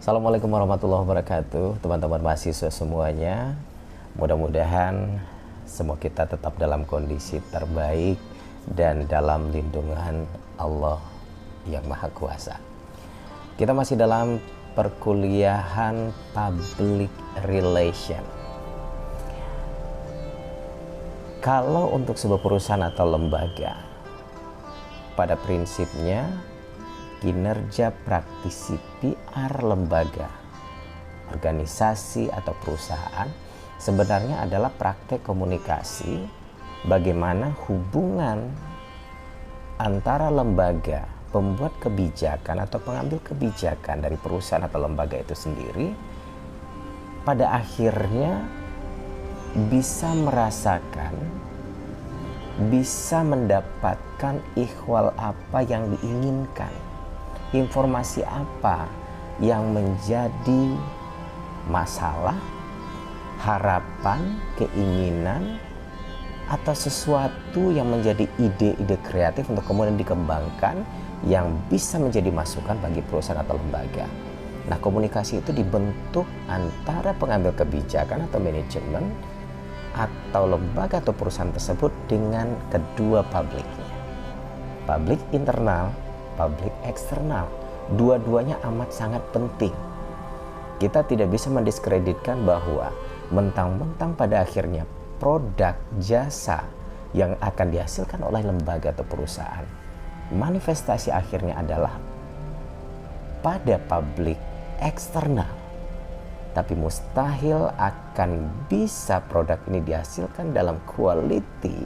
Assalamualaikum warahmatullahi wabarakatuh, teman-teman mahasiswa semuanya. Mudah-mudahan semua kita tetap dalam kondisi terbaik dan dalam lindungan Allah yang Maha Kuasa. Kita masih dalam perkuliahan Public Relation. Kalau untuk sebuah perusahaan atau lembaga, pada prinsipnya kinerja praktisi PR lembaga, organisasi atau perusahaan sebenarnya adalah praktek komunikasi bagaimana hubungan antara lembaga pembuat kebijakan atau pengambil kebijakan dari perusahaan atau lembaga itu sendiri pada akhirnya bisa merasakan, bisa mendapatkan ikhwal apa yang diinginkan, informasi apa yang menjadi masalah, harapan, keinginan, atau sesuatu yang menjadi ide-ide kreatif untuk kemudian dikembangkan yang bisa menjadi masukan bagi perusahaan atau lembaga. Nah, komunikasi itu dibentuk antara pengambil kebijakan atau manajemen atau lembaga atau perusahaan tersebut dengan kedua publiknya. Publik internal, publik eksternal. Dua-duanya amat sangat penting. Kita tidak bisa mendiskreditkan bahwa mentang-mentang pada akhirnya produk jasa yang akan dihasilkan oleh lembaga atau perusahaan, manifestasi akhirnya adalah pada publik eksternal. Tapi mustahil akan bisa produk ini dihasilkan dalam quality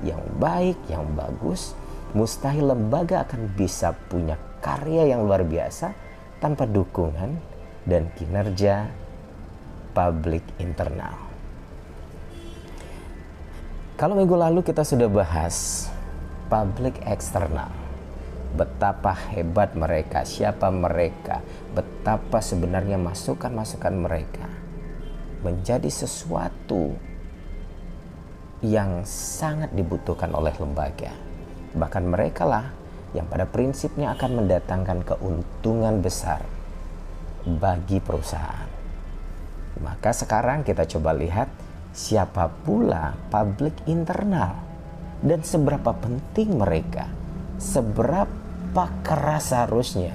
yang baik, yang bagus. Mustahil lembaga akan bisa punya karya yang luar biasa tanpa dukungan dan kinerja publik internal. Kalau minggu lalu kita sudah bahas publik eksternal, betapa hebat mereka, siapa mereka, betapa sebenarnya masukan-masukan mereka menjadi sesuatu yang sangat dibutuhkan oleh lembaga. Bahkan mereka lah yang pada prinsipnya akan mendatangkan keuntungan besar bagi perusahaan. Maka sekarang kita coba lihat siapa pula publik internal dan seberapa penting mereka, seberapa keras harusnya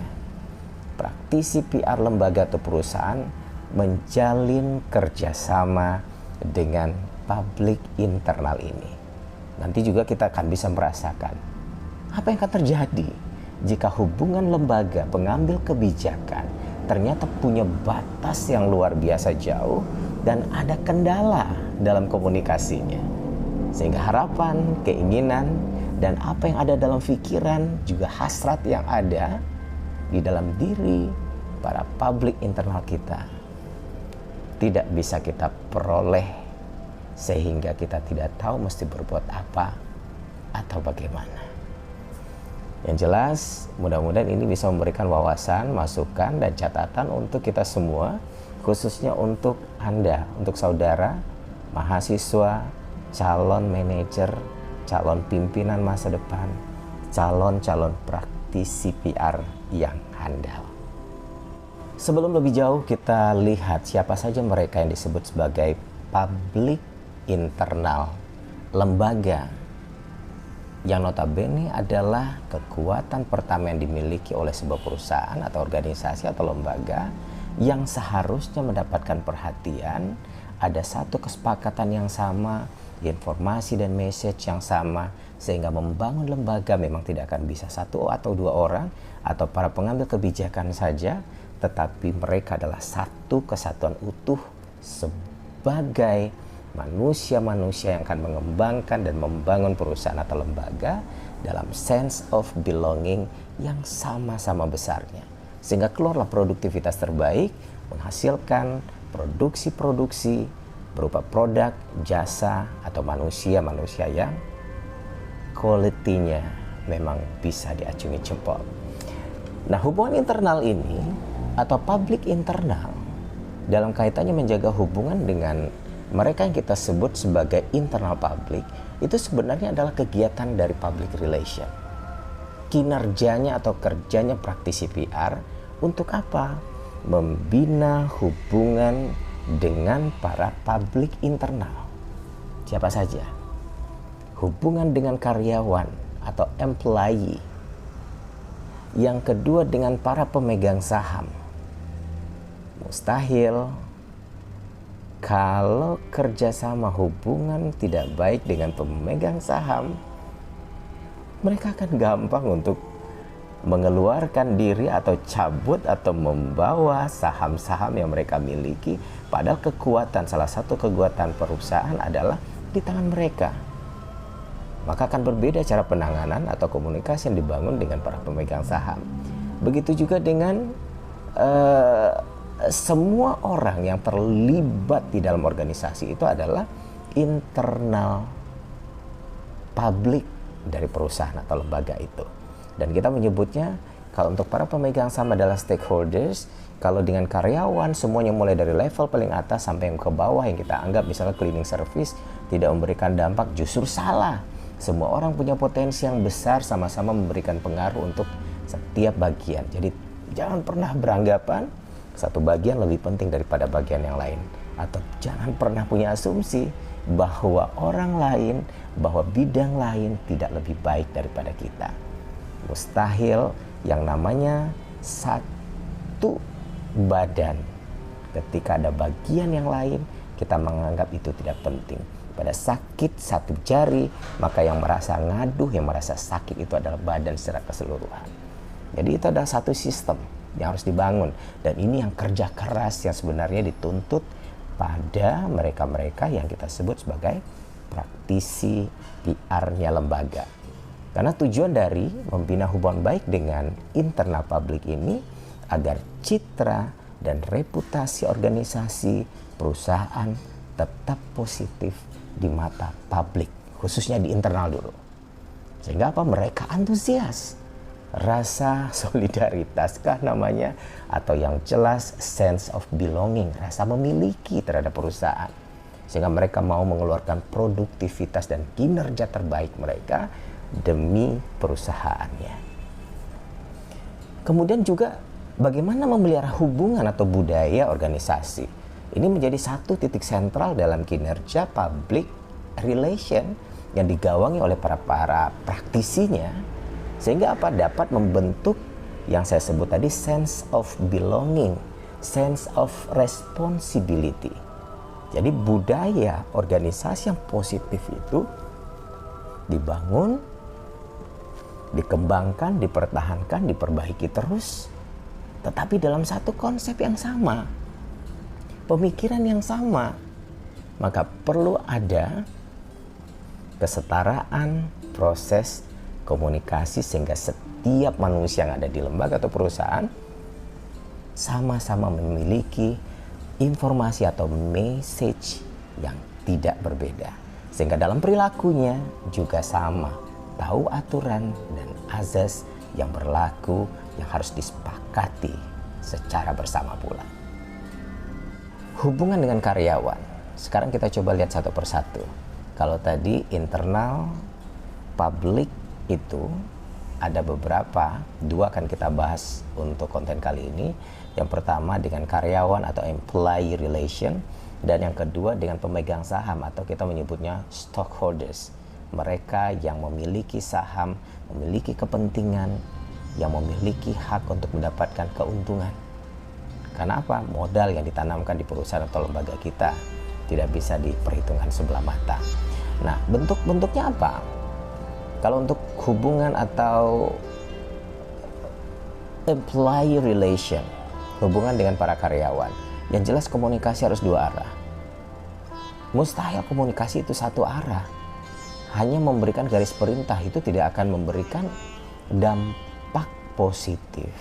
praktisi PR lembaga atau perusahaan menjalin kerjasama dengan publik internal ini. Nanti juga kita akan bisa merasakan apa yang akan terjadi jika hubungan lembaga pengambil kebijakan ternyata punya batas yang luar biasa jauh dan ada kendala dalam komunikasinya. Sehingga harapan, keinginan, dan apa yang ada dalam pikiran juga hasrat yang ada di dalam diri para publik internal kita tidak bisa kita peroleh, sehingga kita tidak tahu mesti berbuat apa atau bagaimana. Yang jelas, mudah-mudahan ini bisa memberikan wawasan, masukan, dan catatan untuk kita semua, khususnya untuk Anda, untuk saudara, mahasiswa, calon manajer, calon pimpinan masa depan, calon-calon praktisi PR yang handal. Sebelum lebih jauh kita lihat siapa saja mereka yang disebut sebagai publik internal lembaga, yang notabene adalah kekuatan pertama yang dimiliki oleh sebuah perusahaan atau organisasi atau lembaga yang seharusnya mendapatkan perhatian, ada satu kesepakatan yang sama, informasi dan message yang sama, sehingga membangun lembaga memang tidak akan bisa satu atau dua orang atau para pengambil kebijakan saja, tetapi mereka adalah satu kesatuan utuh sebagai manusia-manusia yang akan mengembangkan dan membangun perusahaan atau lembaga dalam sense of belonging yang sama-sama besarnya. Sehingga keluarlah produktivitas terbaik, menghasilkan produksi-produksi berupa produk, jasa, atau manusia-manusia yang quality-nya memang bisa diacungi jempol. Nah, hubungan internal ini atau publik internal dalam kaitannya menjaga hubungan dengan mereka yang kita sebut sebagai internal public, itu sebenarnya adalah kegiatan dari public relation. Kinerjanya atau kerjanya praktisi PR untuk apa? membina hubungan dengan para publik internal. Siapa saja? Hubungan dengan karyawan atau employee. Yang kedua dengan para pemegang saham. Mustahil kalau kerjasama hubungan tidak baik dengan pemegang saham, mereka akan gampang untuk mengeluarkan diri atau cabut atau membawa saham-saham yang mereka miliki, padahal salah satu kekuatan perusahaan adalah di tangan mereka. Maka akan berbeda cara penanganan atau komunikasi yang dibangun dengan para pemegang saham. Begitu juga dengan semua orang yang terlibat di dalam organisasi itu adalah internal publik dari perusahaan atau lembaga itu. Dan kita menyebutnya, kalau untuk para pemegang saham adalah stakeholders, kalau dengan karyawan semuanya mulai dari level paling atas sampai yang ke bawah yang kita anggap misalnya cleaning service tidak memberikan dampak, justru salah. Semua orang punya potensi yang besar, sama-sama memberikan pengaruh untuk setiap bagian. Jadi jangan pernah beranggapan satu bagian lebih penting daripada bagian yang lain. Atau jangan pernah punya asumsi bahwa orang lain, bahwa bidang lain tidak lebih baik daripada kita. Mustahil yang namanya satu badan. Ketika ada bagian yang lain, kita menganggap itu tidak penting. Pada sakit satu jari, maka yang merasa ngaduh, yang merasa sakit itu adalah badan secara keseluruhan. Jadi itu adalah satu sistem yang harus dibangun. Dan ini yang kerja keras yang sebenarnya dituntut pada mereka-mereka yang kita sebut sebagai praktisi PR-nya lembaga. Karena tujuan dari membina hubungan baik dengan internal publik ini agar citra dan reputasi organisasi, perusahaan tetap positif di mata publik, khususnya di internal dulu. Sehingga apa? Mereka antusias. Rasa solidaritas kah namanya, atau yang jelas sense of belonging, rasa memiliki terhadap perusahaan. Sehingga mereka mau mengeluarkan produktivitas dan kinerja terbaik mereka demi perusahaannya. Kemudian juga bagaimana memelihara hubungan atau budaya organisasi. Ini menjadi satu titik sentral dalam kinerja public relation yang digawangi oleh para praktisinya, sehingga apa? Dapat membentuk yang saya sebut tadi sense of belonging, sense of responsibility. Jadi budaya organisasi yang positif itu dibangun, dikembangkan, dipertahankan, diperbaiki terus, tetapi dalam satu konsep yang sama, pemikiran yang sama. Maka perlu ada kesetaraan proses komunikasi sehingga setiap manusia yang ada di lembaga atau perusahaan sama-sama memiliki informasi atau message yang tidak berbeda, sehingga dalam perilakunya juga sama, tahu aturan dan azas yang berlaku yang harus disepakati secara bersama pula. Hubungan dengan karyawan, sekarang kita coba lihat satu persatu. Kalau tadi internal publik itu ada beberapa, dua akan kita bahas untuk konten kali ini. Yang pertama dengan karyawan atau employee relation, dan yang kedua dengan pemegang saham atau kita menyebutnya stockholders. Mereka yang memiliki saham, memiliki kepentingan, yang memiliki hak untuk mendapatkan keuntungan. Karena apa? Modal yang ditanamkan di perusahaan atau lembaga kita tidak bisa diperhitungkan sebelah mata. Nah, bentuk-bentuknya apa? Kalau untuk hubungan atau employee relation, hubungan dengan para karyawan, yang jelas komunikasi harus dua arah. Mustahil komunikasi itu satu arah. Hanya memberikan garis perintah itu tidak akan memberikan dampak positif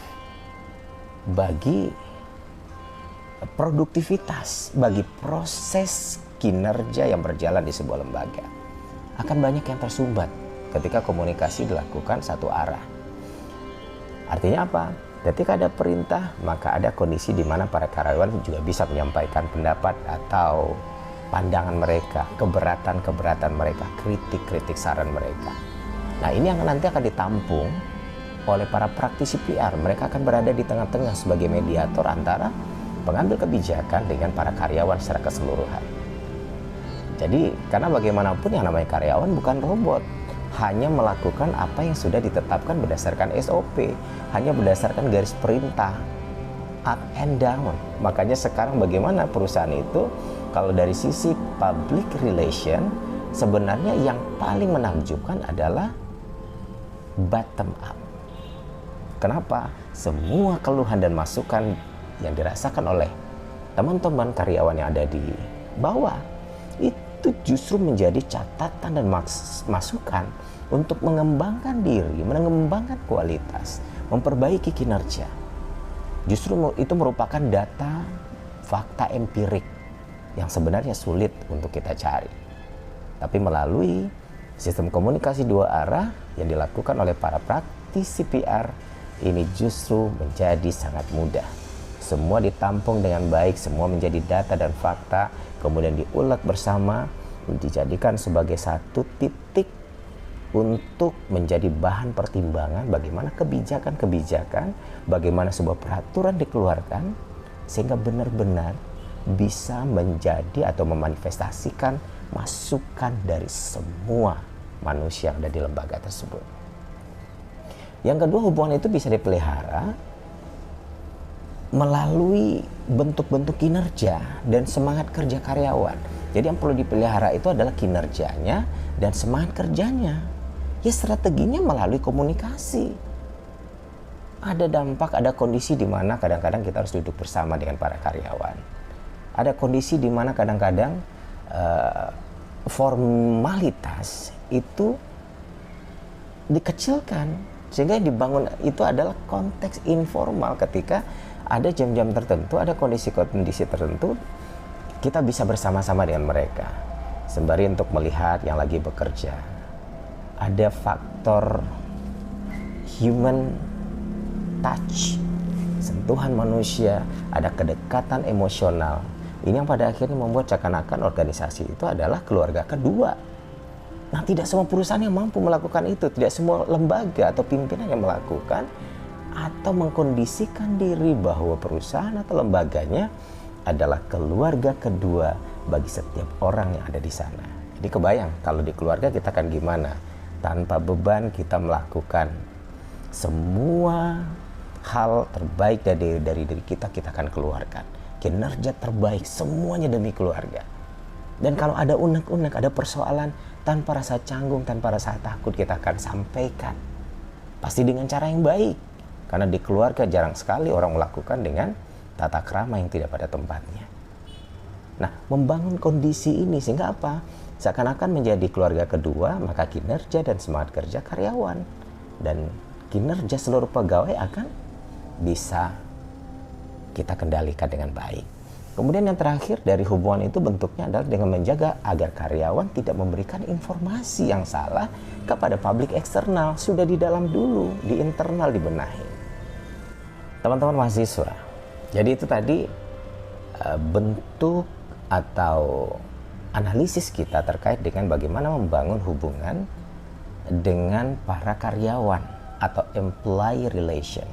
bagi produktivitas, bagi proses kinerja yang berjalan di sebuah lembaga. Akan banyak yang tersumbat ketika komunikasi dilakukan satu arah. Artinya apa? Ketika ada perintah, maka ada kondisi di mana para karyawan juga bisa menyampaikan pendapat atau pandangan mereka, keberatan-keberatan mereka, kritik-kritik saran mereka. Nah, ini yang nanti akan ditampung oleh para praktisi PR. Mereka akan berada di tengah-tengah sebagai mediator antara pengambil kebijakan dengan para karyawan secara keseluruhan. Jadi karena bagaimanapun yang namanya karyawan bukan robot, hanya melakukan apa yang sudah ditetapkan berdasarkan SOP, hanya berdasarkan garis perintah, up and down. Makanya sekarang bagaimana perusahaan itu, kalau dari sisi public relation, sebenarnya yang paling menakjubkan adalah bottom up. Kenapa? Semua keluhan dan masukan yang dirasakan oleh teman-teman karyawan yang ada di bawah itu justru menjadi catatan dan masukan untuk mengembangkan diri, mengembangkan kualitas, memperbaiki kinerja. Justru itu merupakan data, fakta empirik yang sebenarnya sulit untuk kita cari. Tapi melalui sistem komunikasi dua arah yang dilakukan oleh para praktisi PR, ini justru menjadi sangat mudah. Semua ditampung dengan baik, semua menjadi data dan fakta, kemudian diulat bersama, dijadikan sebagai satu titik untuk menjadi bahan pertimbangan bagaimana kebijakan-kebijakan, bagaimana sebuah peraturan dikeluarkan, sehingga benar-benar bisa menjadi atau memanifestasikan masukan dari semua manusia yang ada di lembaga tersebut. Yang kedua, hubungan itu bisa dipelihara melalui bentuk-bentuk kinerja dan semangat kerja karyawan. Jadi yang perlu dipelihara itu adalah kinerjanya dan semangat kerjanya. Ya, strateginya melalui komunikasi. Ada dampak, ada kondisi di mana kadang-kadang kita harus duduk bersama dengan para karyawan. Ada kondisi di mana kadang-kadang formalitas itu dikecilkan, sehingga yang dibangun itu adalah konteks informal. Ketika ada jam-jam tertentu, ada kondisi-kondisi tertentu, kita bisa bersama-sama dengan mereka sembari untuk melihat yang lagi bekerja. Ada faktor human touch, sentuhan manusia, ada kedekatan emosional. Ini yang pada akhirnya membuat seakan-akan organisasi itu adalah keluarga kedua. Nah, tidak semua perusahaan yang mampu melakukan itu, tidak semua lembaga atau pimpinan yang melakukan atau mengkondisikan diri bahwa perusahaan atau lembaganya adalah keluarga kedua bagi setiap orang yang ada di sana. Jadi kebayang kalau di keluarga kita akan gimana? Tanpa beban kita melakukan semua hal terbaik dari diri kita akan keluarkan. Kinerja terbaik semuanya demi keluarga. Dan kalau ada unek-unek, ada persoalan, tanpa rasa canggung, tanpa rasa takut kita akan sampaikan. Pasti dengan cara yang baik. Karena di keluarga jarang sekali orang melakukan dengan tata krama yang tidak pada tempatnya. Nah, membangun kondisi ini sehingga apa? Seakan-akan menjadi keluarga kedua, maka kinerja dan semangat kerja karyawan dan kinerja seluruh pegawai akan bisa kita kendalikan dengan baik. Kemudian yang terakhir dari hubungan itu bentuknya adalah dengan menjaga agar karyawan tidak memberikan informasi yang salah kepada publik eksternal. Sudah di dalam dulu, di internal dibenahi. Teman-teman mahasiswa, jadi itu tadi bentuk atau analisis kita terkait dengan bagaimana membangun hubungan dengan para karyawan atau employee relation.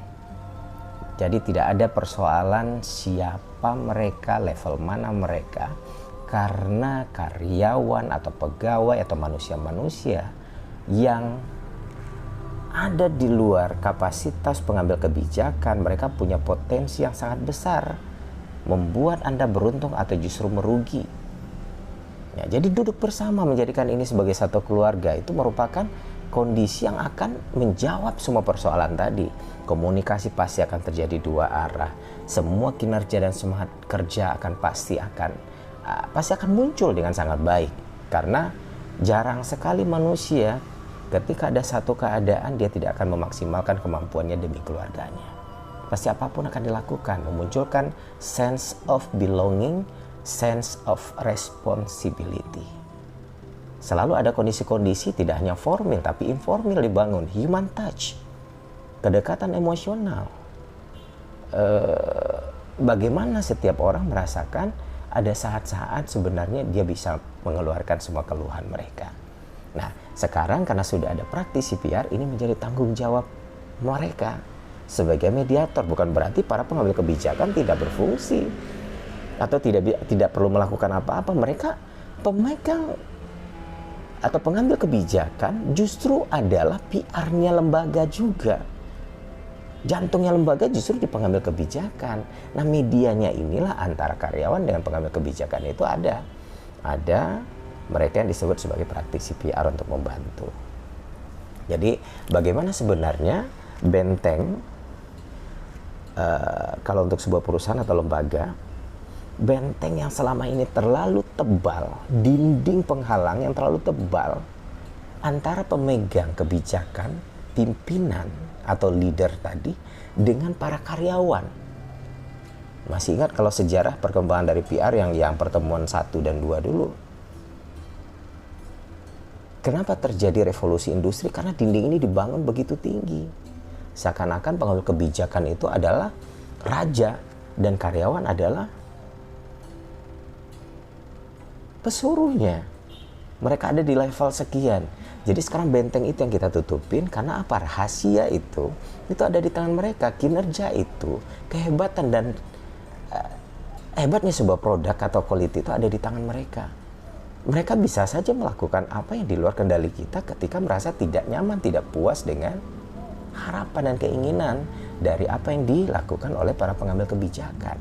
Jadi tidak ada persoalan siapa mereka, level mana mereka, karena karyawan atau pegawai atau manusia-manusia yang ada di luar kapasitas pengambil kebijakan, mereka punya potensi yang sangat besar membuat Anda beruntung atau justru merugi. Ya, jadi duduk bersama menjadikan ini sebagai satu keluarga itu merupakan kondisi yang akan menjawab semua persoalan tadi. Komunikasi pasti akan terjadi dua arah. Semua kinerja dan semangat kerja pasti akan muncul dengan sangat baik. Karena jarang sekali manusia ketika ada satu keadaan dia tidak akan memaksimalkan kemampuannya demi keluarganya. Pasti apapun akan dilakukan, memunculkan sense of belonging, sense of responsibility. Selalu ada kondisi-kondisi tidak hanya formal tapi informal dibangun, human touch, kedekatan emosional. Bagaimana setiap orang merasakan ada saat-saat sebenarnya dia bisa mengeluarkan semua keluhan mereka. Nah, sekarang karena sudah ada praktisi PR, ini menjadi tanggung jawab mereka sebagai mediator. Bukan berarti para pengambil kebijakan tidak berfungsi atau tidak perlu melakukan apa-apa. Mereka pemegang atau pengambil kebijakan justru adalah PR-nya lembaga juga. Jantungnya lembaga justru di pengambil kebijakan. Nah, medianya inilah antara karyawan dengan pengambil kebijakan itu ada mereka yang disebut sebagai praktisi PR untuk membantu. Jadi bagaimana sebenarnya benteng kalau untuk sebuah perusahaan atau lembaga, benteng yang selama ini terlalu tebal, dinding penghalang yang terlalu tebal antara pemegang kebijakan, pimpinan atau leader tadi dengan para karyawan. Masih ingat kalau sejarah perkembangan dari PR yang pertemuan 1 dan 2 dulu? Kenapa terjadi revolusi industri? Karena dinding ini dibangun begitu tinggi. Seakan-akan pengambil kebijakan itu adalah raja dan karyawan adalah pesuruhnya. Mereka ada di level sekian. Jadi sekarang benteng itu yang kita tutupin karena apa? Rahasia itu ada di tangan mereka. Kinerja itu, kehebatan dan hebatnya sebuah produk atau quality itu ada di tangan mereka. Mereka bisa saja melakukan apa yang di luar kendali kita ketika merasa tidak nyaman, tidak puas dengan harapan dan keinginan dari apa yang dilakukan oleh para pengambil kebijakan.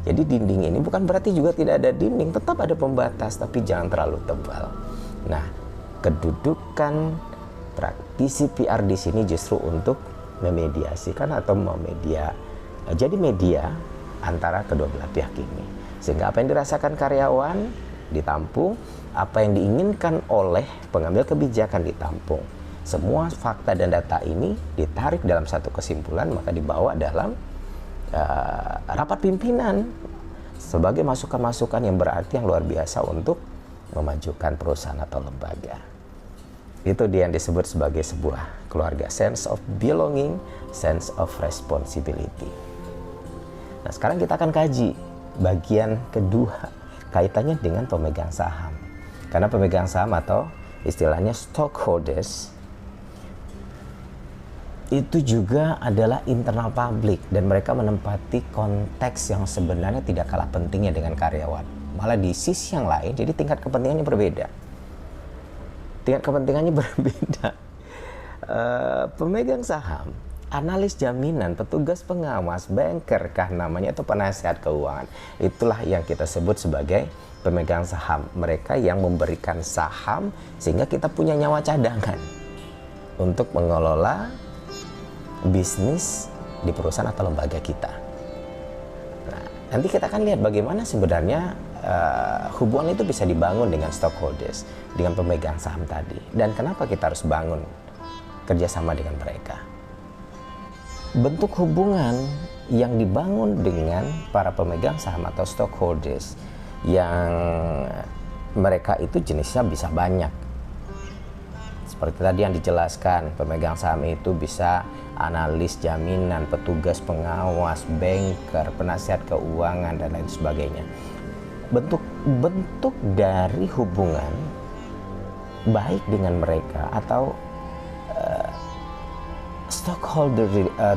Jadi dinding ini bukan berarti juga tidak ada dinding, tetap ada pembatas, tapi jangan terlalu tebal. Nah, kedudukan praktisi PR di sini justru untuk memediasikan atau jadi media antara kedua belah pihak ini. Sehingga apa yang dirasakan karyawan ditampung, apa yang diinginkan oleh pengambil kebijakan ditampung. Semua fakta dan data ini ditarik dalam satu kesimpulan, maka dibawa dalam rapat pimpinan sebagai masukan-masukan yang berarti yang luar biasa untuk memajukan perusahaan atau lembaga. Itu dia yang disebut sebagai sebuah keluarga, sense of belonging, sense of responsibility. Nah, sekarang kita akan kaji bagian kedua, kaitannya dengan pemegang saham. Karena pemegang saham atau istilahnya stockholders itu juga adalah internal public dan mereka menempati konteks yang sebenarnya tidak kalah pentingnya dengan karyawan. Malah di sisi yang lain, jadi tingkat kepentingannya berbeda. Pemegang saham, analis jaminan, petugas pengawas, banker kah namanya, itu penasihat keuangan. Itulah yang kita sebut sebagai pemegang saham. Mereka yang memberikan saham sehingga kita punya nyawa cadangan untuk mengelola bisnis di perusahaan atau lembaga kita. Nah, nanti kita akan lihat bagaimana sebenarnya hubungan itu bisa dibangun dengan stockholders, dengan pemegang saham tadi, dan kenapa kita harus bangun kerjasama dengan mereka. Bentuk hubungan yang dibangun dengan para pemegang saham atau stockholders yang mereka itu jenisnya bisa banyak. Seperti tadi yang dijelaskan, pemegang saham itu bisa analis jaminan, petugas pengawas, banker, penasihat keuangan, dan lain sebagainya. Bentuk dari hubungan baik dengan mereka atau stockholder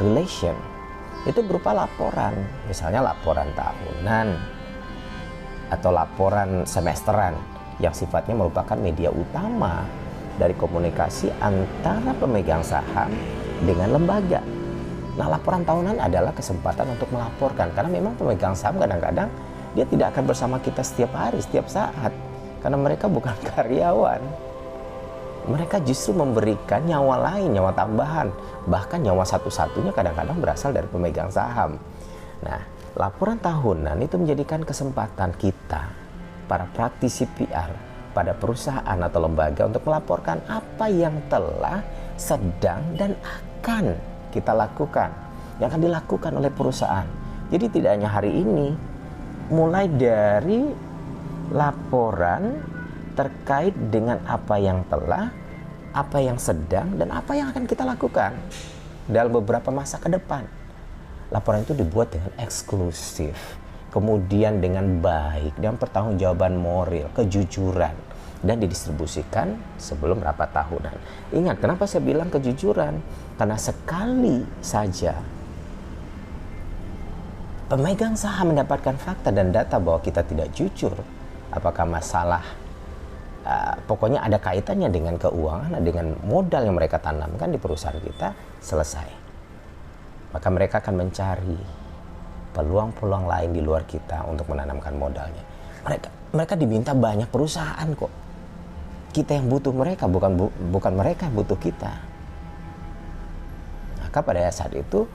relation itu berupa laporan, misalnya laporan tahunan atau laporan semesteran yang sifatnya merupakan media utama dari komunikasi antara pemegang saham dengan lembaga. Nah, laporan tahunan adalah kesempatan untuk melaporkan, karena memang pemegang saham kadang-kadang dia tidak akan bersama kita setiap hari, setiap saat, karena mereka bukan karyawan. Mereka justru memberikan nyawa lain, nyawa tambahan, bahkan nyawa satu-satunya kadang-kadang berasal dari pemegang saham. Nah, laporan tahunan itu menjadikan kesempatan kita, para praktisi PR, pada perusahaan atau lembaga untuk melaporkan apa yang telah, sedang, dan akan kita lakukan, yang akan dilakukan oleh perusahaan. Jadi tidak hanya hari ini, mulai dari laporan terkait dengan apa yang telah, apa yang sedang, dan apa yang akan kita lakukan dalam beberapa masa ke depan. Laporan itu dibuat dengan eksklusif, kemudian dengan baik, dengan pertanggungjawaban moral, kejujuran, dan didistribusikan sebelum rapat tahunan. Ingat, kenapa saya bilang kejujuran? Karena sekali saja pemegang saham mendapatkan fakta dan data bahwa kita tidak jujur, apakah masalah pokoknya ada kaitannya dengan keuangan, dengan modal yang mereka tanamkan di perusahaan kita, selesai. Maka mereka akan mencari peluang-peluang lain di luar kita untuk menanamkan modalnya. Mereka diminta banyak perusahaan kok. Kita yang butuh mereka, bukan mereka yang butuh kita. Maka pada saat itu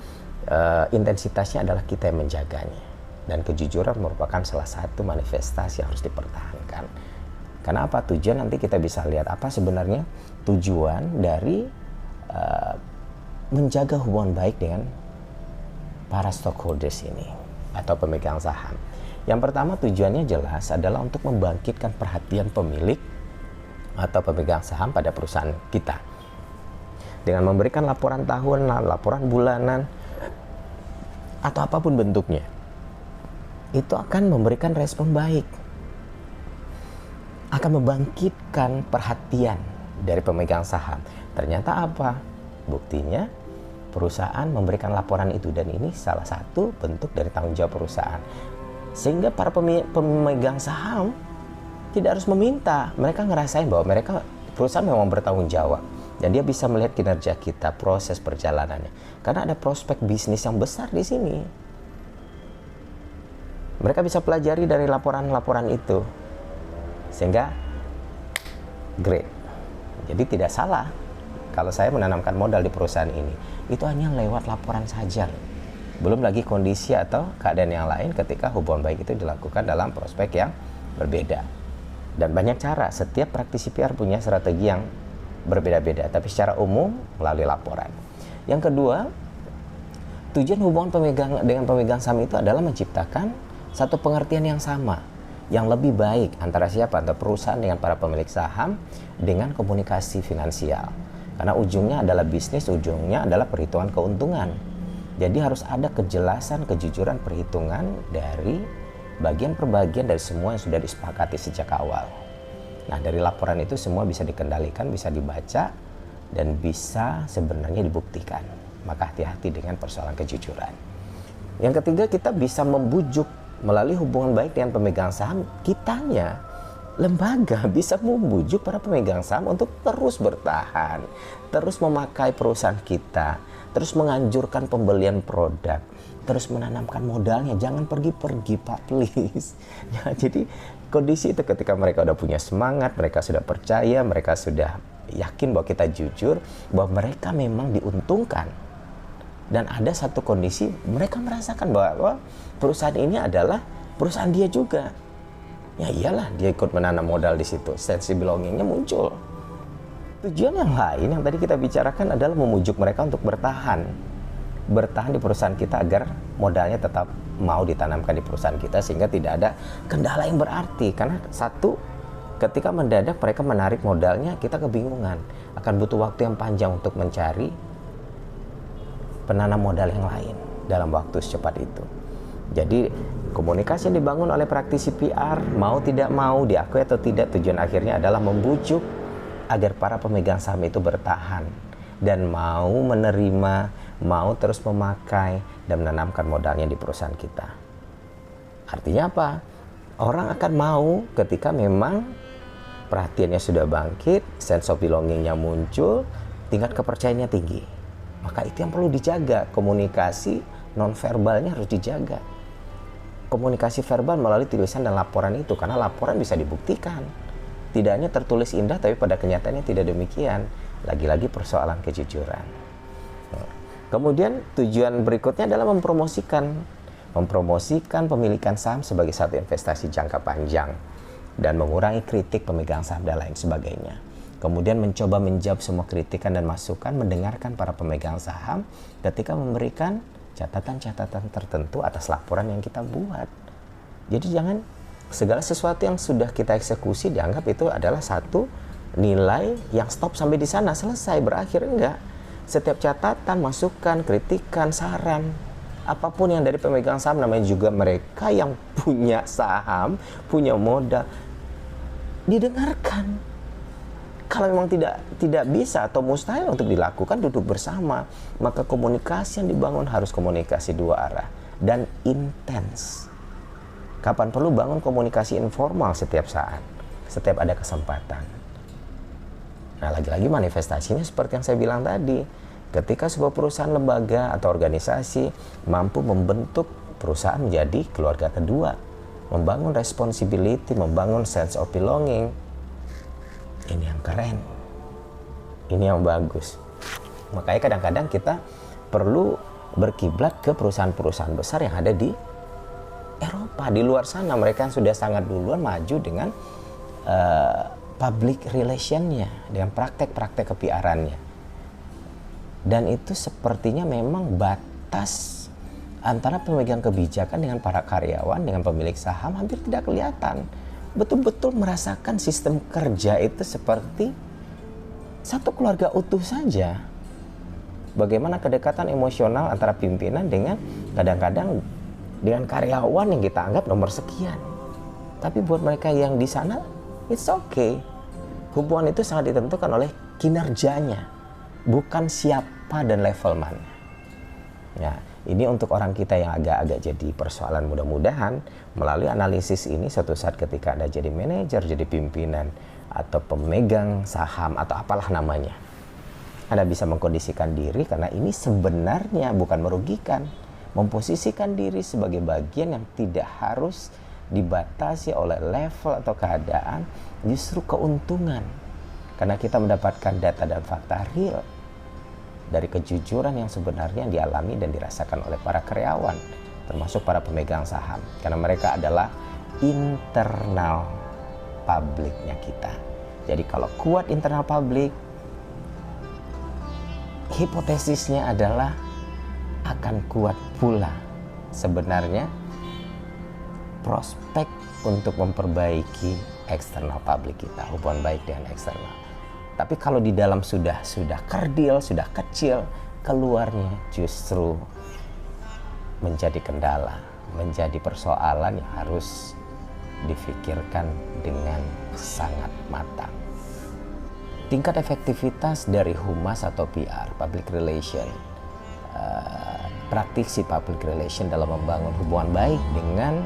intensitasnya adalah kita yang menjaganya. Dan kejujuran merupakan salah satu manifestasi yang harus dipertahankan. Karena apa? Tujuan nanti kita bisa lihat apa sebenarnya tujuan dari menjaga hubungan baik dengan para stockholders ini atau pemegang saham. Yang pertama tujuannya jelas adalah untuk membangkitkan perhatian pemilik atau pemegang saham pada perusahaan kita. Dengan memberikan laporan tahunan, laporan bulanan, atau apapun bentuknya, itu akan memberikan respon baik. Akan membangkitkan perhatian dari pemegang saham. Ternyata apa? Buktinya perusahaan memberikan laporan itu, dan ini salah satu bentuk dari tanggung jawab perusahaan. Sehingga para pemegang saham tidak harus meminta. Mereka ngerasain bahwa perusahaan memang bertanggung jawab. Dan dia bisa melihat kinerja kita, proses perjalanannya. Karena ada prospek bisnis yang besar di sini. Mereka bisa pelajari dari laporan-laporan itu. Sehingga great. Jadi tidak salah kalau saya menanamkan modal di perusahaan ini. Itu hanya lewat laporan saja. Belum lagi kondisi atau keadaan yang lain ketika hubungan baik itu dilakukan dalam prospek yang berbeda. Dan banyak cara. Setiap praktisi PR punya strategi yang berbeda-beda. Tapi secara umum melalui laporan. Yang kedua, tujuan hubungan dengan pemegang saham itu adalah menciptakan satu pengertian yang sama, yang lebih baik antara siapa? Antara perusahaan dengan para pemilik saham dengan komunikasi finansial. Karena ujungnya adalah bisnis, ujungnya adalah perhitungan keuntungan. Jadi harus ada kejelasan, kejujuran perhitungan dari bagian per bagian dari semua yang sudah disepakati sejak awal. Nah, dari laporan itu semua bisa dikendalikan, bisa dibaca, dan bisa sebenarnya dibuktikan. Maka hati-hati dengan persoalan kejujuran. Yang ketiga, kita bisa membujuk melalui hubungan baik dengan pemegang saham, kitanya, lembaga bisa membujuk para pemegang saham untuk terus bertahan, terus memakai perusahaan kita, terus menganjurkan pembelian produk, terus menanamkan modalnya. Jangan pergi-pergi Pak, please. Ya, jadi kondisi itu ketika mereka udah punya semangat, mereka sudah percaya, mereka sudah yakin bahwa kita jujur, bahwa mereka memang diuntungkan. Dan ada satu kondisi mereka merasakan bahwa perusahaan ini adalah perusahaan dia juga. Ya iyalah, dia ikut menanam modal di situ. Sense belongingnya muncul. Tujuan yang lain yang tadi kita bicarakan adalah memujuk mereka untuk bertahan di perusahaan kita agar modalnya tetap mau ditanamkan di perusahaan kita, sehingga tidak ada kendala yang berarti. Karena satu, ketika mendadak mereka menarik modalnya, kita kebingungan. Akan butuh waktu yang panjang untuk mencari penanam modal yang lain dalam waktu secepat itu. Jadi komunikasi yang dibangun oleh praktisi PR, mau tidak mau, diakui atau tidak, tujuan akhirnya adalah membujuk agar para pemegang saham itu bertahan dan mau menerima, mau terus memakai dan menanamkan modalnya di perusahaan kita. Artinya apa? Orang akan mau ketika memang perhatiannya sudah bangkit, sense of belongingnya muncul, tingkat kepercayaannya tinggi. Maka itu yang perlu dijaga. Komunikasi non-verbalnya harus dijaga. Komunikasi verbal melalui tulisan dan laporan itu, karena laporan bisa dibuktikan. Tidak hanya tertulis indah, tapi pada kenyataannya tidak demikian. Lagi-lagi persoalan kejujuran. Kemudian tujuan berikutnya adalah mempromosikan pemilikan saham sebagai satu investasi jangka panjang dan mengurangi kritik pemegang saham dan lain sebagainya. Kemudian mencoba menjawab semua kritikan dan masukan, mendengarkan para pemegang saham ketika memberikan catatan-catatan tertentu atas laporan yang kita buat. Jadi jangan segala sesuatu yang sudah kita eksekusi dianggap itu adalah satu nilai yang stop sampai di sana, selesai, berakhir. Enggak. Setiap catatan, masukan, kritikan, saran, apapun yang dari pemegang saham, namanya juga mereka yang punya saham, punya modal, didengarkan. Kalau memang tidak bisa atau mustahil untuk dilakukan duduk bersama, maka komunikasi yang dibangun harus komunikasi dua arah dan intens. Kapan perlu bangun komunikasi informal setiap saat, setiap ada kesempatan. Nah, lagi-lagi manifestasinya seperti yang saya bilang tadi. Ketika sebuah perusahaan, lembaga, atau organisasi mampu membentuk perusahaan menjadi keluarga kedua, membangun responsibility, membangun sense of belonging, ini yang keren, ini yang bagus. Makanya kadang-kadang kita perlu berkiblat ke perusahaan-perusahaan besar yang ada di Eropa, di luar sana. Mereka yang sudah sangat duluan maju dengan public relationnya, dengan praktek-praktek ke-PR-annya. Dan itu sepertinya memang batas antara pemegang kebijakan dengan para karyawan, dengan pemilik saham hampir tidak kelihatan. Betul-betul merasakan sistem kerja itu seperti satu keluarga utuh saja. Bagaimana kedekatan emosional antara pimpinan dengan kadang-kadang dengan karyawan yang kita anggap nomor sekian. Tapi buat mereka yang di sana, it's okay. Hubungan itu sangat ditentukan oleh kinerjanya, bukan siapa dan level mana. Ya, ini untuk orang kita yang agak-agak jadi persoalan. Mudah-mudahan melalui analisis ini suatu saat ketika Anda jadi manajer, jadi pimpinan, atau pemegang saham, atau apalah namanya, Anda bisa mengkondisikan diri karena ini sebenarnya bukan merugikan. Memposisikan diri sebagai bagian yang tidak harus dibatasi oleh level atau keadaan, justru keuntungan. Karena kita mendapatkan data dan fakta real dari kejujuran yang sebenarnya dialami dan dirasakan oleh para karyawan, termasuk para pemegang saham. Karena mereka adalah internal publiknya kita. Jadi kalau kuat internal publik, hipotesisnya adalah akan kuat pula sebenarnya prospek untuk memperbaiki eksternal publik kita, hubungan baik dengan eksternal. Tapi kalau di dalam sudah kerdil, sudah kecil, keluarnya justru menjadi kendala, menjadi persoalan yang harus difikirkan dengan sangat matang. Tingkat efektivitas dari humas atau PR, public relation, praktisi public relation dalam membangun hubungan baik dengan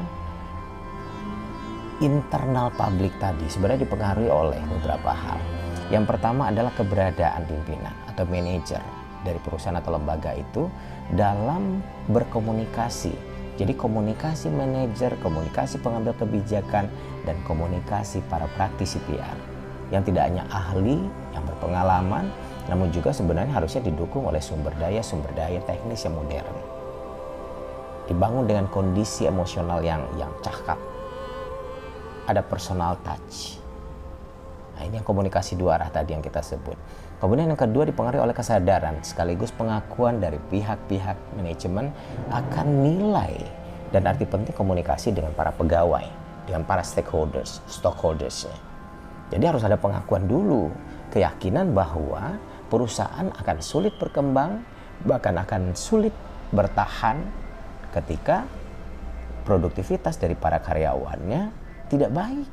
internal publik tadi sebenarnya dipengaruhi oleh beberapa hal. Yang pertama adalah keberadaan pimpinan atau manajer dari perusahaan atau lembaga itu dalam berkomunikasi. Jadi komunikasi manajer, komunikasi pengambil kebijakan, dan komunikasi para praktisi PR yang tidak hanya ahli, yang berpengalaman, namun juga sebenarnya harusnya didukung oleh sumber daya teknis yang modern. Dibangun dengan kondisi emosional yang cakap. Ada personal touch. Nah, ini yang komunikasi dua arah tadi yang kita sebut. Kemudian yang kedua dipengaruhi oleh kesadaran sekaligus pengakuan dari pihak-pihak manajemen akan nilai dan arti penting komunikasi dengan para pegawai, dengan para stockholdersnya. Jadi harus ada pengakuan dulu, keyakinan bahwa perusahaan akan sulit berkembang, bahkan akan sulit bertahan ketika produktivitas dari para karyawannya tidak baik.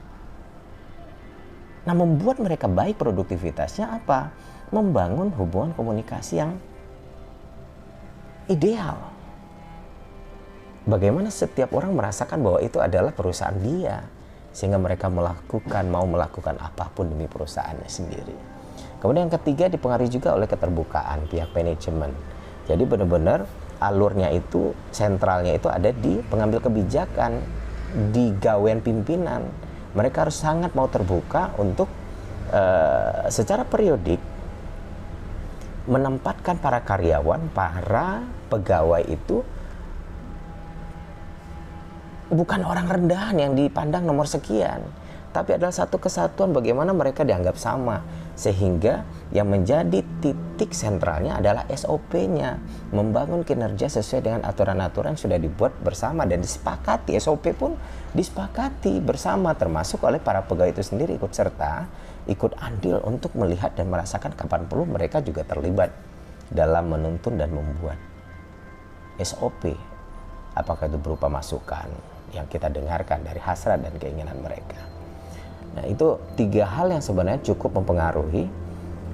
Nah, membuat mereka baik produktivitasnya apa? Membangun hubungan komunikasi yang ideal. Bagaimana setiap orang merasakan bahwa itu adalah perusahaan dia, sehingga mereka mau melakukan apapun demi perusahaannya sendiri. Kemudian yang ketiga dipengaruhi juga oleh keterbukaan pihak manajemen. Jadi benar-benar alurnya itu, sentralnya itu ada di pengambil kebijakan, di gawean pimpinan. Mereka harus sangat mau terbuka untuk secara periodik menempatkan para karyawan, para pegawai itu bukan orang rendahan yang dipandang nomor sekian, tapi adalah satu kesatuan bagaimana mereka dianggap sama, sehingga yang menjadi titik sentralnya adalah SOP-nya, membangun kinerja sesuai dengan aturan-aturan yang sudah dibuat bersama dan disepakati. SOP pun disepakati bersama, termasuk oleh para pegawai itu sendiri ikut serta, ikut andil untuk melihat dan merasakan kapan perlu mereka juga terlibat dalam menuntun dan membuat SOP. Apakah itu berupa masukan yang kita dengarkan dari hasrat dan keinginan mereka. Nah, itu 3 hal yang sebenarnya cukup mempengaruhi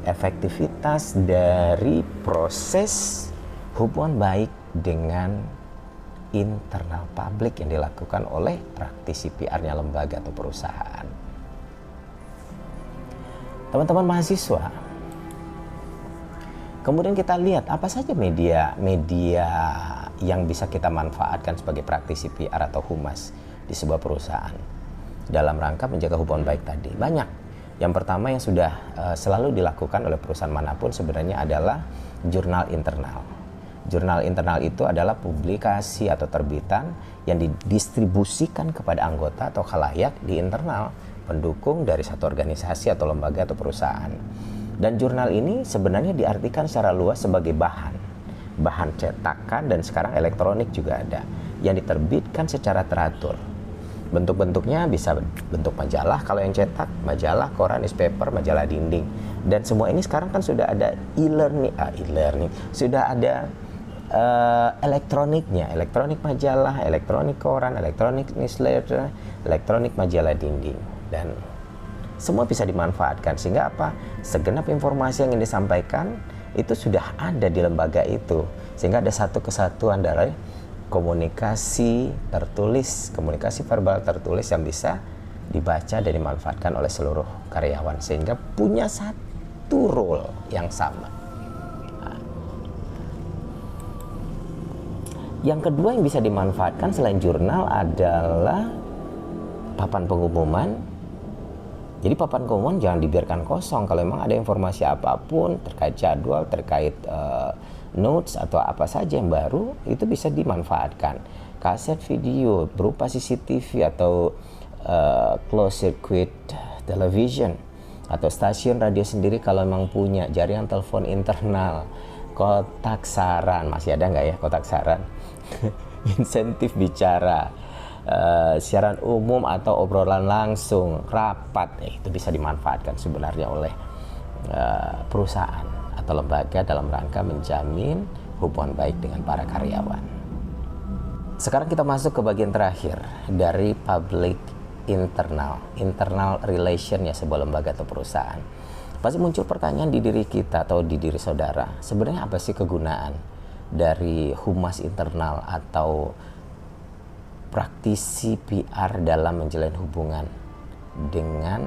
efektivitas dari proses hubungan baik dengan internal publik yang dilakukan oleh praktisi PR-nya lembaga atau perusahaan. Teman-teman mahasiswa, kemudian kita lihat apa saja media yang bisa kita manfaatkan sebagai praktisi PR atau humas di sebuah perusahaan dalam rangka menjaga hubungan baik tadi. Banyak. Yang pertama yang sudah selalu dilakukan oleh perusahaan manapun sebenarnya adalah jurnal internal. Jurnal internal itu adalah publikasi atau terbitan yang didistribusikan kepada anggota atau khalayak di internal pendukung dari satu organisasi atau lembaga atau perusahaan. Dan jurnal ini sebenarnya diartikan secara luas sebagai bahan cetakan dan sekarang elektronik juga ada yang diterbitkan secara teratur. Bentuk-bentuknya bisa bentuk majalah, kalau yang cetak majalah, koran, newspaper, majalah dinding, dan semua ini sekarang kan sudah ada e-learning, sudah ada elektroniknya, elektronik majalah, elektronik koran, elektronik newsletter, elektronik majalah dinding, dan semua bisa dimanfaatkan sehingga apa? Segenap informasi yang ingin disampaikan itu sudah ada di lembaga itu, sehingga ada satu kesatuan dari komunikasi tertulis, komunikasi verbal tertulis yang bisa dibaca dan dimanfaatkan oleh seluruh karyawan sehingga punya satu role yang sama. Nah, yang kedua yang bisa dimanfaatkan selain jurnal adalah papan pengumuman. Jadi papan pengumuman jangan dibiarkan kosong. Kalau memang ada informasi apapun terkait jadwal, terkait notes atau apa saja yang baru, itu bisa dimanfaatkan. Kaset video berupa CCTV atau closed circuit television atau stasiun radio sendiri kalau memang punya, jaringan telepon internal, kotak saran, masih ada nggak ya kotak saran? Insentif bicara, siaran umum atau obrolan langsung, rapat, itu bisa dimanfaatkan sebenarnya oleh perusahaan atau lembaga dalam rangka menjamin hubungan baik dengan para karyawan. Sekarang kita masuk ke bagian terakhir dari public internal relationnya sebuah lembaga atau perusahaan. Pasti muncul pertanyaan di diri kita atau di diri saudara, sebenarnya apa sih kegunaan dari humas internal atau praktisi PR dalam menjalin hubungan dengan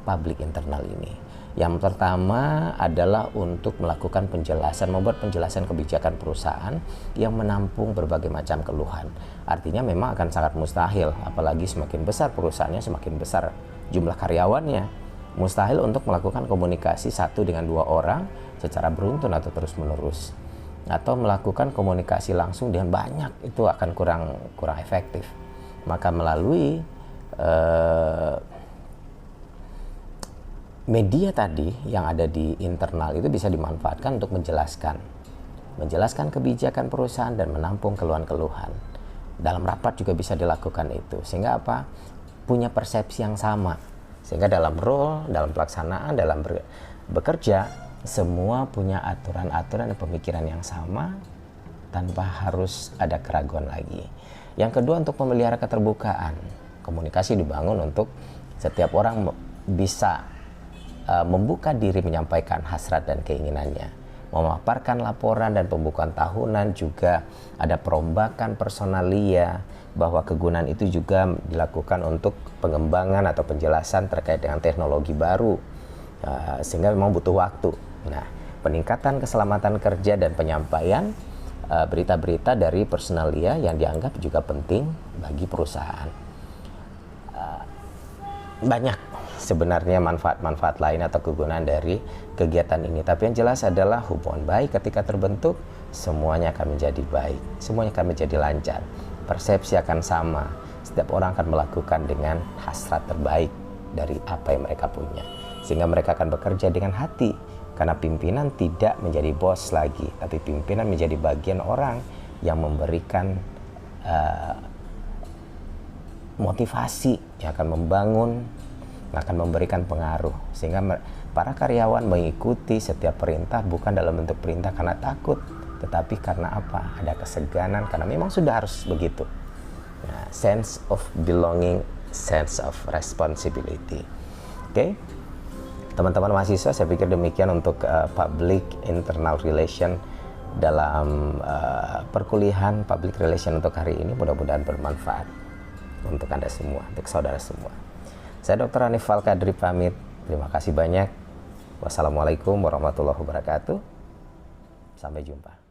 public internal ini? Yang pertama adalah untuk melakukan penjelasan, membuat penjelasan kebijakan perusahaan yang menampung berbagai macam keluhan. Artinya memang akan sangat mustahil, apalagi semakin besar perusahaannya, semakin besar jumlah karyawannya, mustahil untuk melakukan komunikasi 1 dengan 2 orang secara beruntun atau terus-menerus. Atau melakukan komunikasi langsung dengan banyak, itu akan kurang efektif. Maka melalui media tadi yang ada di internal itu bisa dimanfaatkan untuk menjelaskan kebijakan perusahaan dan menampung keluhan-keluhan. Dalam rapat juga bisa dilakukan itu, sehingga apa? Punya persepsi yang sama, sehingga dalam role, dalam pelaksanaan, dalam bekerja, semua punya aturan-aturan dan pemikiran yang sama tanpa harus ada keraguan lagi. Yang kedua, untuk memelihara keterbukaan. Komunikasi dibangun untuk setiap orang bisa membuka diri menyampaikan hasrat dan keinginannya, memaparkan laporan dan pembukuan tahunan, juga ada perombakan personalia, bahwa kegunaan itu juga dilakukan untuk pengembangan atau penjelasan terkait dengan teknologi baru, sehingga memang butuh waktu. Nah, peningkatan keselamatan kerja dan penyampaian berita-berita dari personalia yang dianggap juga penting bagi perusahaan. Banyak sebenarnya manfaat-manfaat lain atau kegunaan dari kegiatan ini, tapi yang jelas adalah hubungan baik ketika terbentuk, semuanya akan menjadi baik, semuanya akan menjadi lancar, persepsi akan sama, setiap orang akan melakukan dengan hasrat terbaik dari apa yang mereka punya, sehingga mereka akan bekerja dengan hati, karena pimpinan tidak menjadi bos lagi, tapi pimpinan menjadi bagian orang yang memberikan motivasi, yang akan membangun, akan memberikan pengaruh, sehingga para karyawan mengikuti setiap perintah bukan dalam bentuk perintah karena takut, tetapi karena apa? Ada keseganan, karena memang sudah harus begitu. Nah, sense of belonging sense of responsibility. Oke, teman-teman mahasiswa, saya pikir demikian untuk public internal relation dalam perkuliahan public relation untuk hari ini. Mudah-mudahan bermanfaat untuk Anda semua, untuk saudara semua. Saya Dr. Hanif Al-Qadri pamit. Terima kasih banyak. Wassalamualaikum warahmatullahi wabarakatuh. Sampai jumpa.